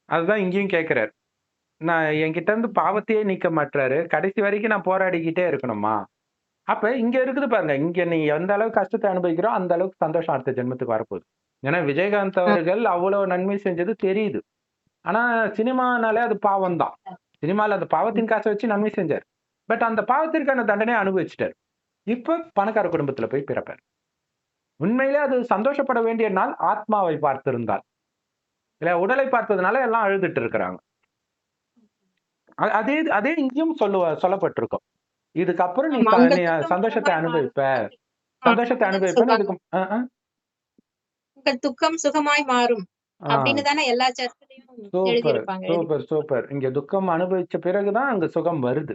அதுதான் இங்கேயும் கேட்கிறாரு. நான் என்கிட்ட இருந்து பாவத்தையே நீக்க மாட்றாரு. கடைசி வரைக்கும் நான் போராடிக்கிட்டே இருக்கணுமா? அப்ப இங்க இருக்குது பாருங்க. இங்க நீ எந்த அளவுக்கு கஷ்டத்த அனுபவிக்கிறோ, அந்த அளவுக்கு சந்தோஷம் அடுத்த ஜென்மத்துக்கு வரப்போகுது. ஏன்னா விஜயகாந்த் அவர்கள் அவ்வளவு நன்மை செஞ்சது தெரியுது. ஆனா சினிமானாலே அது பாவம் தான். சினிமால அந்த பாவத்தின் காசை வச்சு நன்மை செஞ்சாரு. பட் அந்த பாவத்திற்கான தண்டனைய அனுபவிச்சுட்டாரு. இப்ப பணக்கார குடும்பத்துல போய் பிறப்பாரு. உண்மையிலே அது சந்தோஷப்பட வேண்டிய நாள் ஆத்மாவை பார்த்திருந்தால். இல்ல உடலை பார்த்ததுனால எல்லாம் அழுதுட்டு இருக்கிறாங்க. அதே அதே இங்கேயும் சொல்லப்பட்டிருக்கும். இதுக்கப்புறம் ஆமா. உங்கள் நீ துக்கம் சந்தோஷத்தை சுகமாய் மாறும். அனுபவிப்ப. ஆ சந்தோஷத்தை அடுத்தது அனுபவிப்பேன்னு சொல்றாங்க. இதுக்கு உங்கள் துக்கம் சுகமாய் மாறும். ஆ அப்படின்னு தானே எல்லா சர்ச்சிலயும் சூப்பர், எழுதியிருப்பாங்க. Super, super. இங்க துக்கம் அனுபவிச்ச பிறகு தான் அங்க சுகம் வருது.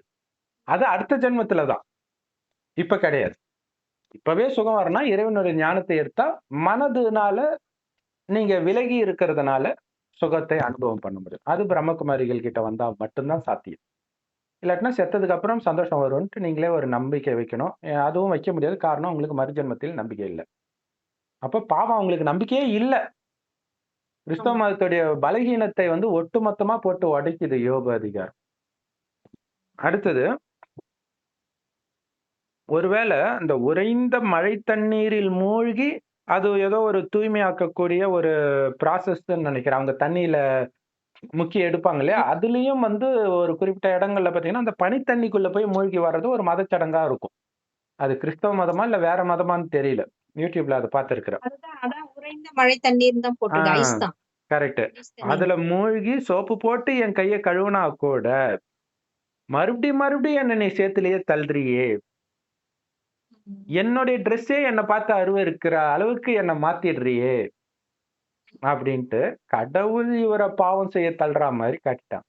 அது அடுத்த ஜென்மத்துல தான். இப்ப கிடையாது. இப்பவே சுகம் வரணும்னா இறைவனுடைய ஞானத்தை எடுத்தா மனதுனால நீங்க விலகி இருக்கிறதுனால சுகத்தை அனுபவம் பண்ண முடியும். அது பிரம்மகுமாரிகள் கிட்ட வந்தா மட்டும் தான் சாத்தியம். இல்லாட்டினா செத்ததுக்கு அப்புறம் சந்தோஷம் வரும்ன்ட்டு நீங்களே ஒரு நம்பிக்கை வைக்கணும். அதுவும் வைக்க முடியாது. காரணம் உங்களுக்கு மறுஜென்மத்தில் நம்பிக்கை இல்ல. அப்ப பாவம் அவங்களுக்கு நம்பிக்கையே இல்ல. கிறிஸ்தவ ஆமா. மதத்துடைய பலகீனத்தை வந்து ஒட்டுமொத்தமா போட்டு உடைக்குது யோபு அதிகாரம். அடுத்தது, ஒருவேளை அந்த உறைந்த மழை தண்ணீரில் மூழ்கி அது ஏதோ ஒரு தூய்மையாக்கக்கூடிய ஒரு ப்ராசஸ்ன்னு நினைக்கிறேன். அவங்க தண்ணீல முக்கி எடுப்பாங்க இல்லையா? ம். அதுலயும் வந்து ஒரு குறிப்பிட்ட இடங்கள்ல பார்த்தீங்கன்னா, அந்த பனி தண்ணிக்குள்ள போய் மூழ்கி வர்றது ஒரு மதச்சடங்கா இருக்கும். அது கிறிஸ்தவ மதமா? இல்ல வேற மதமான்னு தெரியல. YouTubeல அத பார்த்திருக்கிறேன். அதான் உறைந்த மழை தண்ணீர்ன்னு தான் ஆ போட்டிருக்கு. ஐஸ் தான். கரெக்ட். ஐஸ் தண்ணீர். அதுல மூழ்கி சோப்பு போட்டு என் கைய கழுவுனா கூட, மறுபடியும் என்ன நீ சேத்துலயே தள்ளுறியே! ம். என்னுடைய ட்ரெஸ்ஸே என்ன பார்த்து அருவருக்கிற அளவுக்கு என்ன மாத்திடுறியே! அப்டின்ட்டு கடவுள் இவர பாவம் செய்ய தள்ளுறா மாரி காட்டிட்டான்.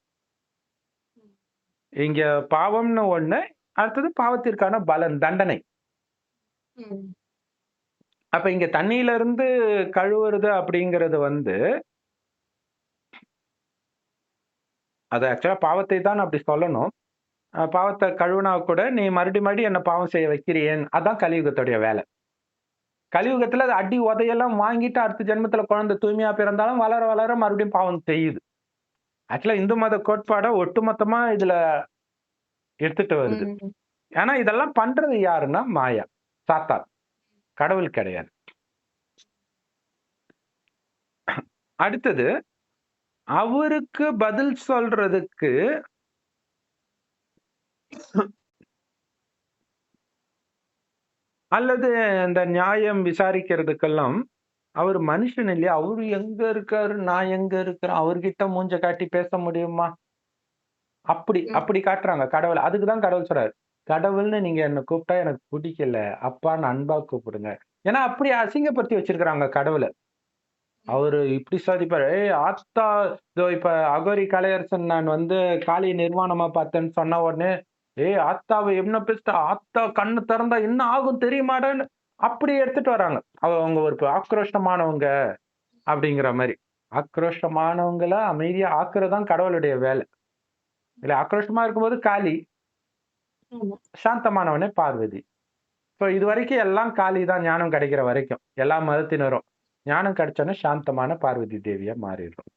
இங்க பாவம்னு ஒண்ணு, அடுத்தது பாவத்திற்கான பலன், தண்டனை. ம். அப்ப இங்க தண்ணீல இருந்து கழுவுறது அப்படிங்கிறது வந்து, அது ஆக்சுவலா பாவத்தை தான் அப்படி சொல்லணும். பாவத்த கழுவுனா கூட நீ மறுபடியும் என்ன பாவம் செய்ய வைக்கிறியேன்னு அதான் கலியுகத்துடைய வேல. கலியுகத்துல அது அடி உதையெல்லாம் வாங்கிட்டு அடுத்த ஜென்மத்துல குழந்தை தூய்மையா பிறந்தாலும் வளர, வளர மறுபடியும் பாவம் செய்யுது. ஆக்சுவலா இந்து மத கோட்பாட ஒட்டுமொத்தமா இதுல எடுத்துட்டு வருது. ம். ஆனா இதெல்லாம் பண்றது யாருன்னா மாயா, சாத்தான். கடவுள் கிடையாது. அடுத்தது அவருக்கு பதில் சொல்றதுக்கு அல்லது இந்த நியாயம் விசாரிக்கிறதுக்கெல்லாம் அவர் மனுஷன் இல்லையா? அவரு எங்க இருக்காரு? நான் எங்க இருக்கிறேன்? அவர்கிட்ட மூஞ்ச காட்டி பேச முடியுமா? அப்படி ம். அப்படி காட்டுறாங்க கடவுள. அதுக்கு தான் கடவுள் சொல்றாரு. கடவுள்னு நீங்க என்ன கூப்பிட்டா எனக்கு புடிக்கல. அப்பான்னு அன்பா கூப்பிடுங்க. ஏன்னா அப்படி அசிங்கப்படுத்தி வச்சிருக்காங்க கடவுள. அவரு இப்படி சாதிப்பாரு. ஏய் ஆத்தா இதோ இப்ப அகோரி கலையரசன் நான் வந்து காளிய நிர்வாணமா பார்த்தேன்னு சொன்ன உடனே, ஏய் ஆத்தாவ என்ன பேசிட்ட? ஆத்தா கண்ணு திறந்தா என்ன ஆகும் தெரியுமாடான்னு அப்படி எடுத்துட்டு வராங்க. அவங்க ஒரு ஆக்ரோஷமானவங்க அப்படிங்கிற மாரி. ஆக்ரோஷமானவங்கள அமைதியா ஆக்குறது தான் கடவுளுடைய வேலை. இல்ல ஆக்ரோஷமா இருக்கும்போது காளி, ஆமா. சாந்தமானவனே பார்வதி. சோ இதுவரைக்கும் எல்லாம் காளி தான் ஞானம் கிடைக்கிற வரைக்கும். எல்லா மதத்தினரும். ஞானம் கிடைச்சோனே சாந்தமான பார்வதி தேவியா மாறிடுறோம்.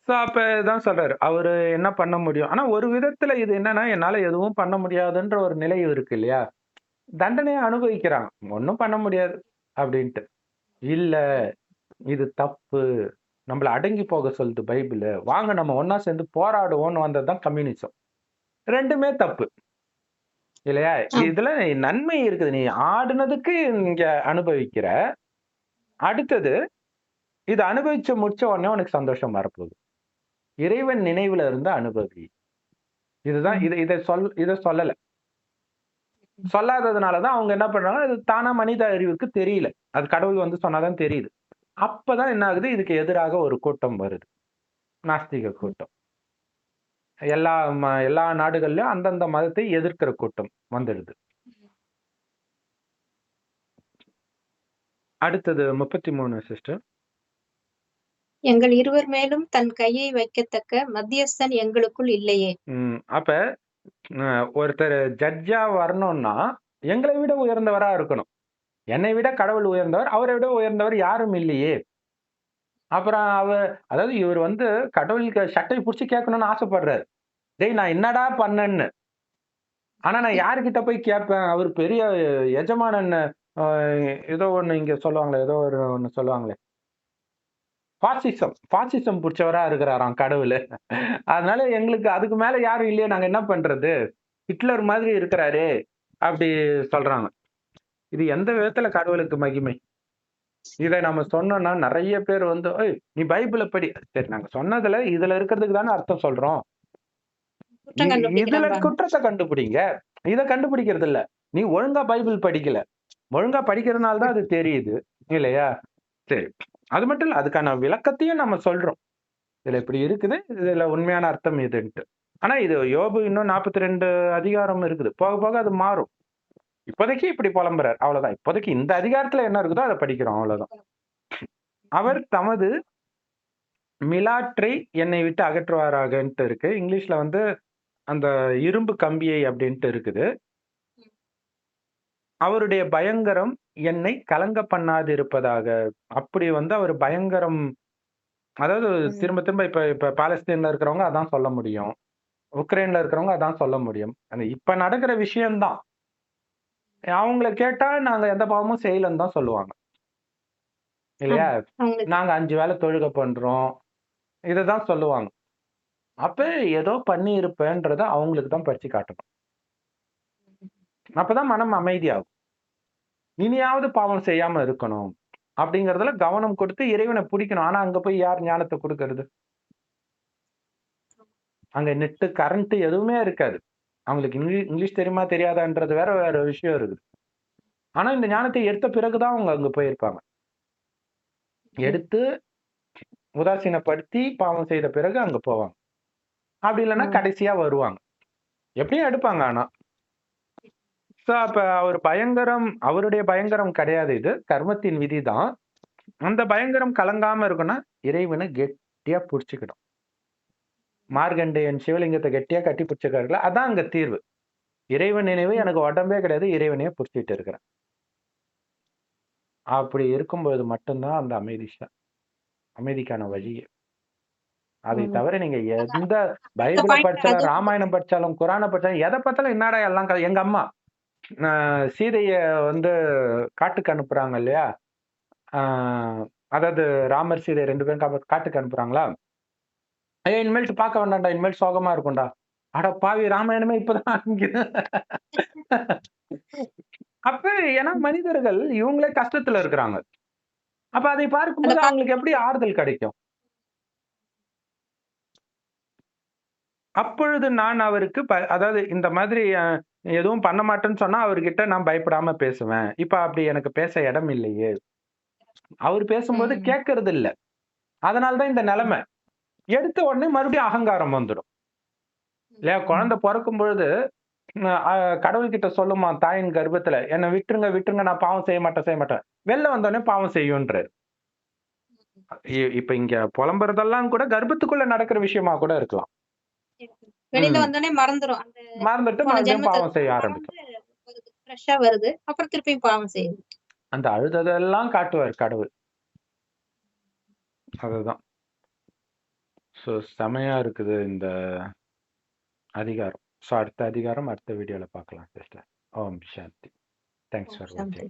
சோ அப்ப தான் சொல்றாரு. அவரு என்ன பண்ண முடியும்? ஆனா ஒரு விதத்துல இது என்னன்னா, என்னால எதுவும் பண்ண முடியாதுன்ற ஒரு நிலை இருக்கு இல்லையா? தண்டனைய அனுபவிக்கிறாங்க. ஒண்ணும் பண்ண முடியாது அப்படின்ட்டு. இல்ல இது தப்பு. நம்மள அடங்கி போக சொல்லுது பைபிளு. வாங்க நம்ம ஒண்ணா சேர்ந்து போராடுவோம்னு வந்தது தான் கம்யூனிசம். 2மே தப்பு. இல்லையா? ஆமா. இதுல நன்மை இருக்குது. நீ ஆடுனதுக்கு இங்க அனுபவிக்கிற. அடுத்தது இத அனுபவிச்சு முடிச்ச உடனே உனக்கு சந்தோஷம் வரப்போகுது. இறைவன் நினைவுல இருந்து அனுபவி. இதுதான் ம். இத சொல்லல. சொல்லாததுனால தான் அவங்க என்ன பண்றாங்க, அது தானா மனித அறிவுக்கு தெரியல. அது கடவுள் வந்து சொன்னா தான் தெரியுது. அப்பதான் என்ன ஆகுது, இதுக்கு எதிராக ஒரு கூட்டம் வருது. நாஸ்திக கூட்டம். எல்லா நாடுகள்லயும் அந்தந்த மதத்தை எதிர்க்கிற கூட்டம் வந்துடுது. அடுத்தது 33 சிஸ்டர். எங்கள் இருவர் மேலும் தன் கையை வைக்கத்தக்க மத்தியஸ்தன் எங்களுக்குள் இல்லையே. அப்ப ஒருத்தர் ஜட்ஜா வரணும்னா, எங்களை விட உயர்ந்தவரா இருக்கணும். என்னை விட கடவுள் உயர்ந்தவர், அவரை விட உயர்ந்தவர் யாரும் இல்லையே! அப்புறம் அதாவது இவர் வந்து கடவுளுக்கு சட்டை புடிச்சு கேட்கணும்னு ஆசைப்படுறாரு. டேய் நான் என்னடா பண்ணேன்னு. ஆனா நான் யார்கிட்ட போய் கேட்பேன்? அவரு பெரிய எஜமானன் அ ஏதோ ஒண்ணு இங்க சொல்லுவாங்களே, ஏதோ ஒண்ணு சொல்லுவாங்களே. பாசிசம் புடிச்சவரா இருக்கிறாராம் கடவுளு. அதனால எங்களுக்கு அதுக்கு மேல யாரும் இல்லையே, நாங்க என்ன பண்றது? ஹிட்லர் மாதிரி இருக்கிறாரே! அப்படி சொல்றாங்க. இது எந்த விதத்துல கடவுளுக்கு மகிமை? இத நம்ம சொன்னோம்னா நெறைய பேர் வந்து, "ஏய் நீ பைபிள படி." சரி நாங்க சொன்னதுல இதுல இருக்கிறதுக்கு தானே அர்த்தம் சொல்றோம். குற்றம் இதுல கண்டுபிடிக்கிறான்பாங்க. குற்றத்த கண்டுபிடிங்க. இத கண்டுபிடிக்கிறது இல்ல. நீ ஒழுங்கா பைபிள் படிக்கல. ஒழுங்கா படிக்கிறதுனால தான் அது தெரியுது. இல்லையா? சரி. அது மட்டும் இல்ல. அதுக்கான விளக்கத்தையும் நம்ம சொல்றோம். இதுல இப்படி இருக்குது. இதுல உண்மையான அர்த்தம் இதுன்ட்டு. ஆனா இது யோபு இன்னும் 42 அதிகாரம் இருக்குது. போக போக அது மாறும். இப்போதைக்கு இப்படி புலம்புறார். அவ்வளவுதான். இப்போதைக்கு இந்த அதிகாரத்துல என்ன இருக்குதோ அத படிக்கிறோம். அவ்வளவுதான். அவர் தமது மிலாற்றை என்னை விட்டு அகற்றுவாராகன்ட்டு இருக்கு. இங்கிலீஷ்ல வந்து அந்த இரும்பு கம்பியை அப்படின்ட்டு இருக்குது. அவருடைய பயங்கரம் என்னை கலங்க பண்ணாதிருப்பதாக. அப்படி வந்து அவர் பயங்கரம் அதாவது ம். திரும்ப திரும்ப இப்ப இப்ப பாலஸ்தீன்ல இருக்கிறவங்க அதான் சொல்ல முடியும். உக்ரைன்ல இருக்கிறவங்க அதான் சொல்ல முடியும். அந்த இப்ப நடக்கிற விஷயம் தான். அவங்கள கேட்டா நாங்க எந்த பாவமும் செய்யலன்னு தான் சொல்லுவாங்க. இல்லையா? ஆமா. அவங்களுக்கு நாங்க 5 வேள தொழுகை பண்றோம். இததான் சொல்லுவாங்க. அப்ப ஏதோ பண்ணியிருப்பேன்றத அவங்களுக்கு தான் படிச்சு காட்டணும். அப்பதான் மனம் அமைதியாகும். இனியாவது பாவம் செய்யாம இருக்கணும். அப்படிங்கிறதுல கவனம் கொடுத்து இறைவன புடிக்கணும். ஆனா அங்க போய் யார் ஞானத்த குடுக்கறது? அங்க நெட்டு, கரண்ட் எதுவுமே இருக்காது. அவங்களுக்கு இங்கிலீஷ் தெரியுமா தெரியாதான்றது வேற வேற விஷயம் இருக்குது. ஆனா இந்த ஞானத்தை எடுத்த பிறகு தான் அவங்க அங்க போயிருப்பாங்க. ம். எடுத்து உதாசீனப்படுத்தி பாவம் செய்த பிறகு அங்க போவாங்க. அப்படி இல்லன்னா ம். கடைசியா வருவாங்க. எப்படியும் எடுப்பாங்க ஆனா. சோ அப்ப அவருடைய பயங்கரம் கிடையாது இது. கர்மத்தின் விதிதான். அந்த பயங்கரம் கலங்காம இருக்குன்னா, இறைவன கெட்டியா புடிச்சுக்கணும். மார்க்கண்டேயன் சிவலிங்கத்த கெட்டியா கட்டி பிடிச்சுக்கிறார்ல, அதான் அங்க தீர்வு. இறைவன் நினைவு ம். எனக்கு உடம்பே கிடையாது. இறைவனையே புடிச்சுட்டு இருக்கிறேன். அப்படி இருக்கும்போது மட்டும் தான் அந்த அமைதிக்கான வழியே. அதை ம். தவிர நீங்க அதான். எந்த இந்த பைபிள பாயிண்ட் படிச்சாலும், அதுவும் ராமாயணம் படிச்சாலும், குரான படிச்சாலும், எத பார்த்தாலும் என்னடா எல்லாம் எங்க அம்மா சீதைய வந்து காட்டுக்கு அனுப்புறாங்க இல்லையா? ஆ அதாவது ராமர் சீதை 2 பேரும் காட்டுக்கு அனுப்புறாங்களா? இனிமேல்ட்டு பார்க்க வேண்டாம்டா. இனிமேல் சோகமா இருக்கும்டா. அட பாவி! ராமாயணமே இப்பதான் ஆரம்பிக்குது. அப்ப ஏன்னா மனிதர்கள் இவங்களே கஷ்டத்துல இருக்கிறாங்க. அப்ப அதை அத பார்க்கும்போது அவங்களுக்கு எப்படி பார்க்கும்போது ஆறுதல் கிடைக்கும்? அப்பொழுது நான் அவருக்கு அதாவது இந்த மாதிரி எதுவும் பண்ண மாட்டேன்னு சொன்னா அவர்கிட்ட நான் பயப்படாம பேசுவேன். இப்ப அப்படி எனக்கு பேச இடம் இல்லையே. அவர் பேசும்போது ம். கேட்கறது இல்ல. அதனால தான் இந்த ம். நிலைமை. எடுத்த உடனே மறுபடியும் அகங்காரம் வந்துடும். இல்லையா? ம். குழந்தை பொறக்கும்பொழுது அ கடவுள்கிட்ட சொல்லுமாம் தாயின் கர்ப்பத்துல, "என்ன விட்டுருங்க, விட்டுருங்க. நான் பாவம் செய்ய மாட்டேன், செய்ய மாட்டேன்." வெளில வந்தோனே பாவம் செய்யுன்றாரு. இப்ப இங்க புலம்புறதெல்லாம் கூட கர்ப்பத்துக்குள்ள நடக்கிற விஷயமா கூட இருக்கலாம். வெளில ம். வந்தோனே மறந்துரும். அந்த மறந்துட்டு போன மறுபடியும் ஜென்மத்த பாவம் செய்ய ஆரம்பிக்கும். மறந்து வருது. ஃப்ரெஷ்ஷா வருது. அப்புறம் திருப்பியும் பாவம் செய்யுது. அந்த அழுததெல்லாம் காட்டுவார் கடவுள். அதுதான். செமையா இருக்குது இந்த அதிகாரம். அடுத்த அதிகாரம் அடுத்த வீடியோல பார்க்கலாம் சிஸ்டர். ஓம் சாந்தி. தேங்க்ஸ் ஓம் ஃபார் வாட்சிங். சாந்தி.